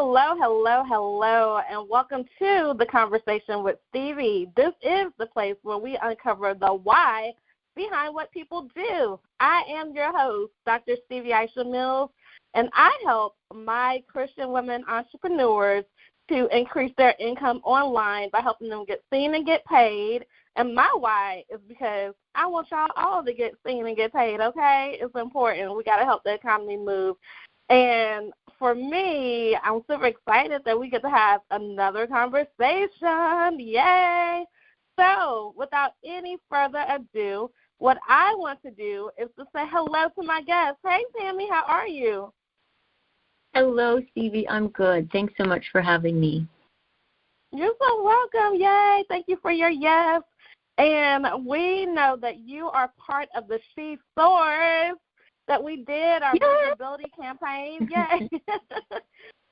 Hello, hello, hello, and welcome to the Conversation with Stevie. This is the place where we uncover the why behind what people do. I am your host, Dr. Stevie Aisha Mills, and I help my Christian women entrepreneurs to increase their income online by helping them get seen and get paid. And my why is because I want y'all all to get seen and get paid, okay? It's important. We got to help the economy move. And for me, I'm super excited that we get to have another conversation. Yay! So without any further ado, what I want to do is to say hello to my guest. Hey, Tammy, how are you? Hello, Stevie. I'm good. Thanks so much for having me. You're so welcome. Yay. Thank you for your yes. And we know that you are part of the She Soars that we did, our visibility campaign. Yay.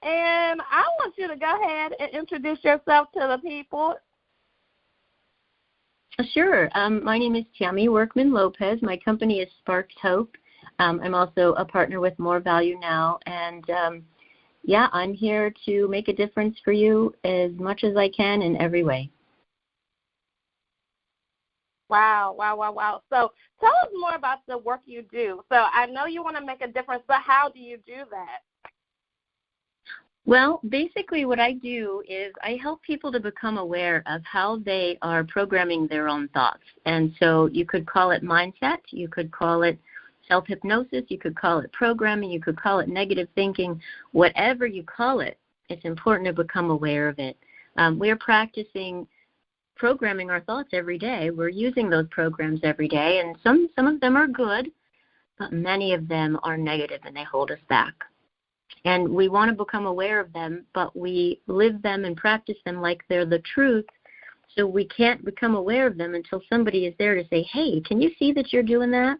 And I want you to go ahead and introduce yourself to the people. Sure. My name is Tammy Workman-Lopez. My company is Sparks Hope. I'm also a partner with More Value Now. And, I'm here to make a difference for you as much as I can in every way. Wow. So tell us more about the work you do. So I know you want to make a difference, but how do you do that? Well, basically what I do is I help people to become aware of how they are programming their own thoughts. And so you could call it mindset, you could call it self-hypnosis, you could call it programming, you could call it negative thinking. Whatever you call it, it's important to become aware of it. We're practicing programming our thoughts every day. We're using those programs every day, and some of them are good, but many of them are negative and they hold us back. And we want to become aware of them, but we live them and practice them like they're the truth, so we can't become aware of them until somebody is there to say, hey, can you see that you're doing that?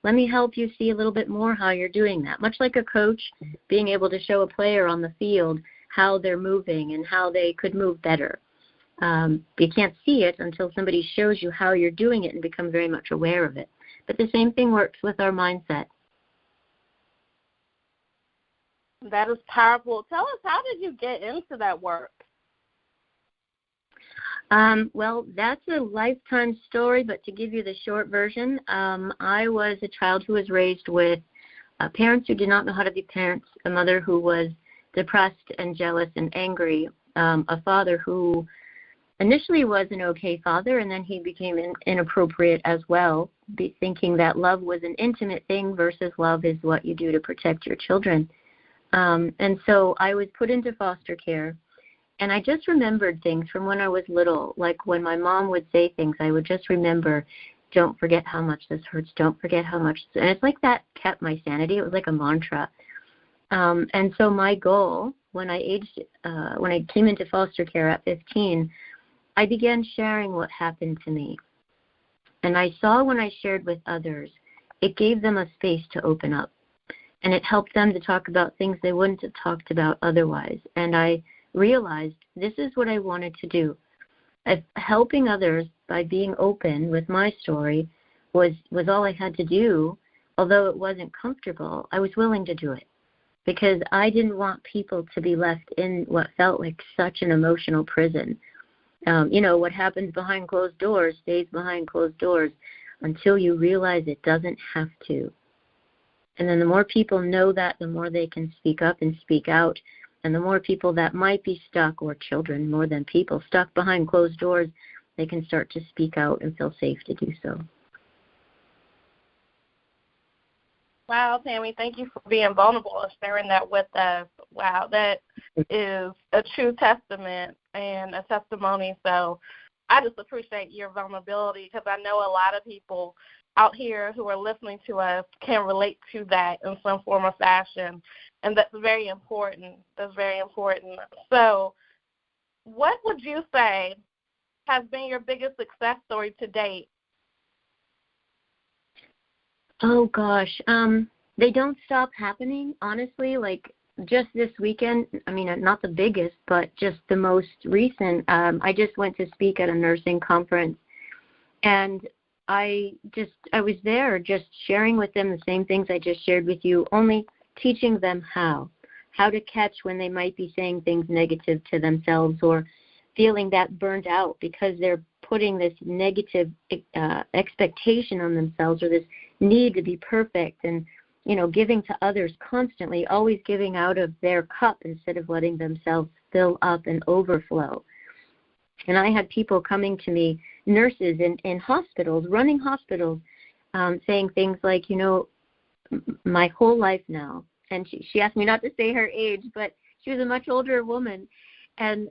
Let me help you see a little bit more how you're doing that. Much like a coach being able to show a player on the field how they're moving and how they could move better. You can't see it until somebody shows you how you're doing it and become very much aware of it. But the same thing works with our mindset. That is powerful. Tell us, how did you get into that work? Well, that's a lifetime story, but to give you the short version, I was a child who was raised with parents who did not know how to be parents, a mother who was depressed and jealous and angry, a father who initially was an okay father, and then he became inappropriate as well, thinking that love was an intimate thing versus love is what you do to protect your children. And so I was put into foster care, and I just remembered things from when I was little. Like when my mom would say things, I would just remember, don't forget how much this hurts, don't forget how much. And it's like that kept my sanity. It was like a mantra. And so my goal, when I came into foster care at 15, I began sharing what happened to me. And I saw when I shared with others, it gave them a space to open up. And it helped them to talk about things they wouldn't have talked about otherwise. And I realized this is what I wanted to do. Helping others by being open with my story was all I had to do. Although it wasn't comfortable, I was willing to do it because I didn't want people to be left in what felt like such an emotional prison. What happens behind closed doors stays behind closed doors until you realize it doesn't have to. And then the more people know that, the more they can speak up and speak out. And the more people that might be stuck, or children more than people, stuck behind closed doors, they can start to speak out and feel safe to do so. Wow, Tammy, thank you for being vulnerable and sharing that with us. Wow, that is a true testament and a testimony. So I just appreciate your vulnerability because I know a lot of people out here who are listening to us can relate to that in some form or fashion, and that's very important. That's very important. So what would you say has been your biggest success story to date? Oh, gosh. They don't stop happening, honestly. Like just this weekend, I mean, not the biggest, but just the most recent, I just went to speak at a nursing conference, and I was there just sharing with them the same things I just shared with you, only teaching them how how to catch when they might be saying things negative to themselves or feeling that burnt out because they're putting this negative expectation on themselves or this need to be perfect and, giving to others constantly, always giving out of their cup instead of letting themselves fill up and overflow. And I had people coming to me, nurses in hospitals, running hospitals, saying things like, my whole life now, and she asked me not to say her age, but she was a much older woman, and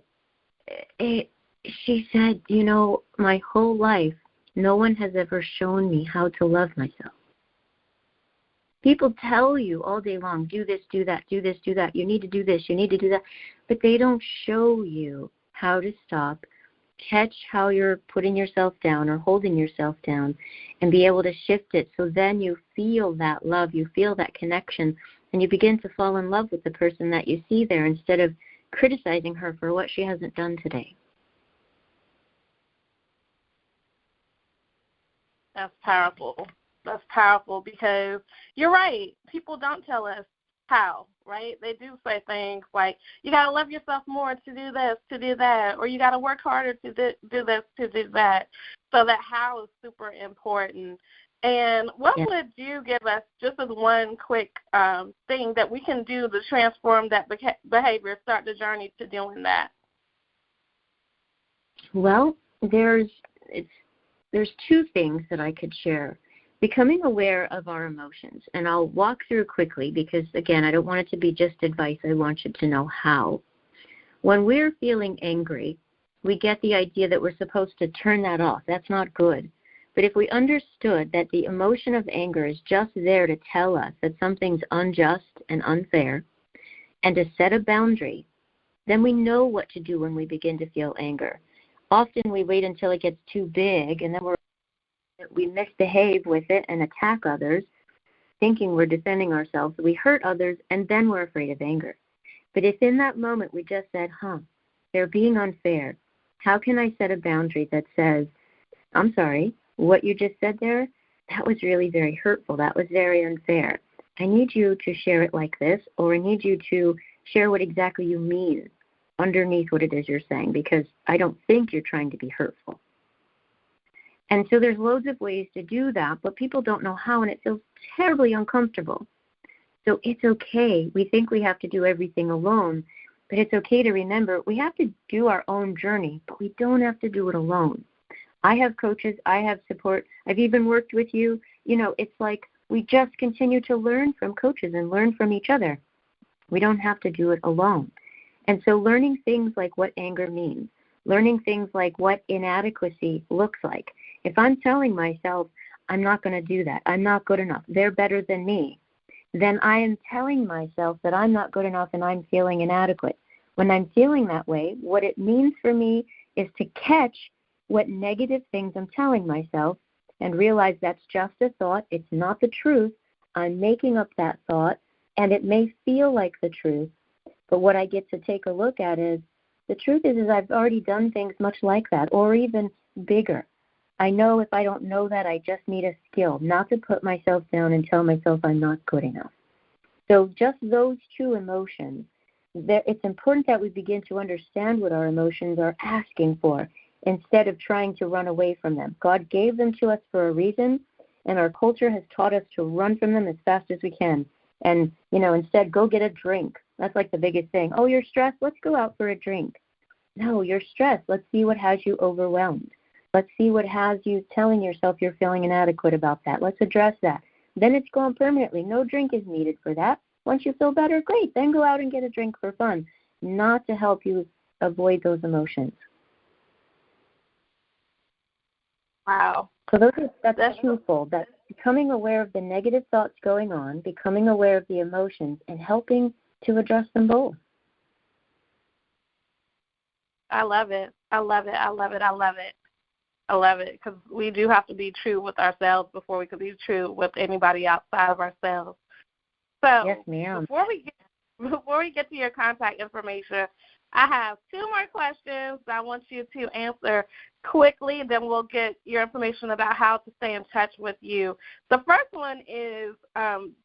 she said, my whole life, no one has ever shown me how to love myself. People tell you all day long, do this, do that, do this, do that. You need to do this, you need to do that. But they don't show you how to stop, catch how you're putting yourself down or holding yourself down, and be able to shift it so then you feel that love, you feel that connection, and you begin to fall in love with the person that you see there instead of criticizing her for what she hasn't done today. That's powerful. That's powerful because you're right. People don't tell us how, right? They do say things like, you got to love yourself more to do this, to do that, or you got to work harder to do this, to do that. So that how is super important. And what would you give us just as one quick thing that we can do to transform that behavior, start the journey to doing that? Well, there's two things that I could share. Becoming aware of our emotions, and I'll walk through quickly because, again, I don't want it to be just advice. I want you to know how. When we're feeling angry, we get the idea that we're supposed to turn that off. That's not good. But if we understood that the emotion of anger is just there to tell us that something's unjust and unfair and to set a boundary, then we know what to do when we begin to feel anger. Often we wait until it gets too big, and then we misbehave with it and attack others, thinking we're defending ourselves. We hurt others, and then we're afraid of anger. But if in that moment we just said, they're being unfair, how can I set a boundary that says, I'm sorry, what you just said there, that was really very hurtful. That was very unfair. I need you to share it like this, or I need you to share what exactly you mean underneath what it is you're saying, because I don't think you're trying to be hurtful. And so there's loads of ways to do that, but people don't know how, and it feels terribly uncomfortable. So it's okay. We think we have to do everything alone, but it's okay to remember we have to do our own journey, but we don't have to do it alone. I have coaches. I have support. I've even worked with you. It's like we just continue to learn from coaches and learn from each other. We don't have to do it alone. And so learning things like what anger means, learning things like what inadequacy looks like. If I'm telling myself, I'm not going to do that, I'm not good enough, they're better than me, then I am telling myself that I'm not good enough and I'm feeling inadequate. When I'm feeling that way, what it means for me is to catch what negative things I'm telling myself and realize that's just a thought. It's not the truth. I'm making up that thought, and it may feel like the truth. But what I get to take a look at is the truth is I've already done things much like that, or even bigger. I know if I don't know that, I just need a skill, not to put myself down and tell myself I'm not good enough. So just those two emotions, it's important that we begin to understand what our emotions are asking for instead of trying to run away from them. God gave them to us for a reason, and our culture has taught us to run from them as fast as we can. And, instead, go get a drink. That's like the biggest thing. Oh, you're stressed? Let's go out for a drink. No, you're stressed. Let's see what has you overwhelmed. Let's see what has you telling yourself you're feeling inadequate about that. Let's address that. Then it's gone permanently. No drink is needed for that. Once you feel better, great. Then go out and get a drink for fun, not to help you avoid those emotions. Wow. So that's twofold. That's becoming aware of the negative thoughts going on, becoming aware of the emotions, and helping to address them both. I love it. I love it. I love it. I love it. I love it because we do have to be true with ourselves before we can be true with anybody outside of ourselves. So yes, ma'am. Before we get to your contact information, I have 2 more questions I want you to answer quickly, then we'll get your information about how to stay in touch with you. The first one is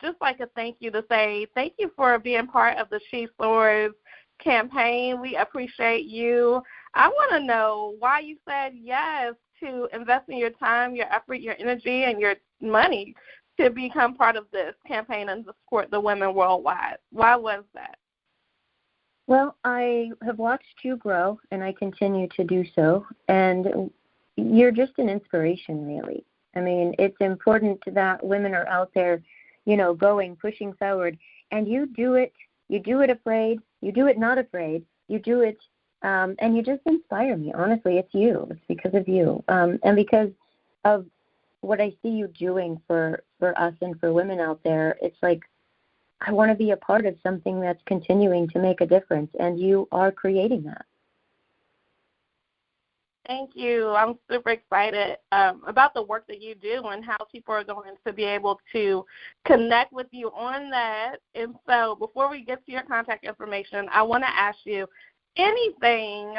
just like a thank you to say thank you for being part of the She Soars campaign. We appreciate you. I want to know why you said yes to investing your time, your effort, your energy, and your money to become part of this campaign and to support the women worldwide. Why was that? Well, I have watched you grow, and I continue to do so, and you're just an inspiration, really. I mean, it's important that women are out there, going, pushing forward, and you do it afraid, you do it not afraid, you do it, and you just inspire me. Honestly, it's you. It's because of you, and because of what I see you doing for us and for women out there. It's like, I want to be a part of something that's continuing to make a difference, and you are creating that. Thank you. I'm super excited about the work that you do and how people are going to be able to connect with you on that. And so before we get to your contact information, I want to ask you anything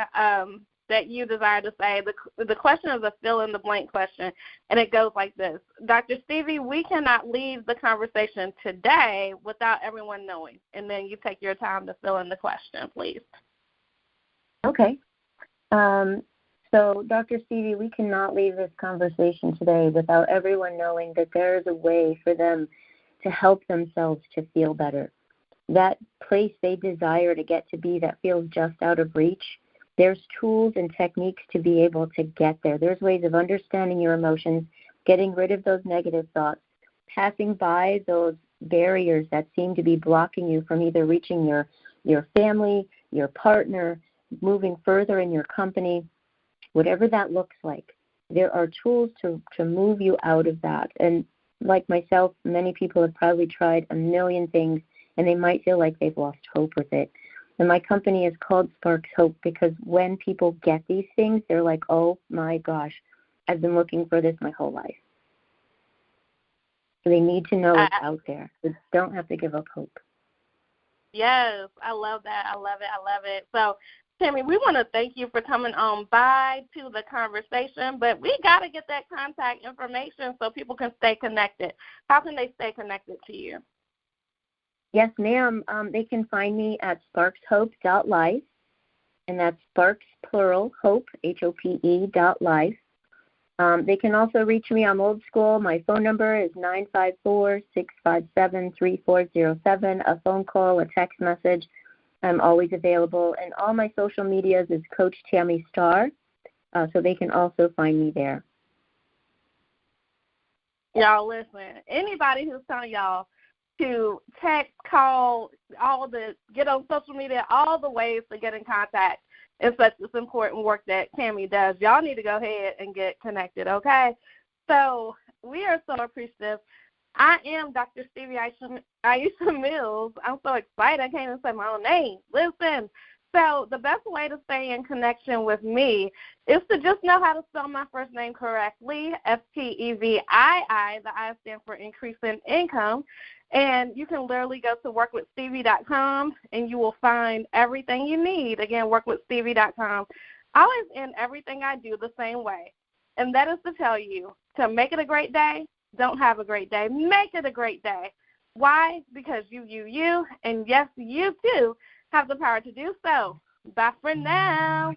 that you desire to say. The question is a fill-in-the-blank question, and it goes like this. Dr. Stevie, we cannot leave the conversation today without everyone knowing. And then you take your time to fill in the question, please. Okay. So, Dr. Stevie, we cannot leave this conversation today without everyone knowing that there is a way for them to help themselves to feel better. That place they desire to get to be that feels just out of reach, there's tools and techniques to be able to get there. There's ways of understanding your emotions, getting rid of those negative thoughts, passing by those barriers that seem to be blocking you from either reaching your family, your partner, moving further in your company, whatever that looks like. There are tools to move you out of that. And like myself, many people have probably tried a million things, and they might feel like they've lost hope with it. And my company is called Sparks Hope because when people get these things, they're like, oh, my gosh, I've been looking for this my whole life. So they need to know it's out there. They don't have to give up hope. Yes, I love that. I love it. So, Tammy, we want to thank you for coming on by to the conversation, but we got to get that contact information so people can stay connected. How can they stay connected to you? Yes, ma'am. They can find me at sparkshope.life, and that's sparks, plural, hope, H-O-P-E, .life. They can also reach me. I'm old school. My phone number is 954-657-3407, a phone call, a text message. I'm always available. And all my social medias is Coach Tammy Starr, so they can also find me there. Y'all, listen, anybody who's telling y'all to text, call, get on social media, all the ways to get in contact in such this important work that Tammy does, y'all need to go ahead and get connected, okay? So we are so appreciative. I am Dr. Stevie Aisha Mills. I'm so excited. I can't even say my own name. Listen, so the best way to stay in connection with me is to just know how to spell my first name correctly, Stevii. The I stand for increasing income. And you can literally go to workwithstevie.com, and you will find everything you need. Again, workwithstevie.com. I always end everything I do the same way, and that is to tell you to make it a great day. Don't have a great day. Make it a great day. Why? Because you, and yes, you too have the power to do so. Bye for now.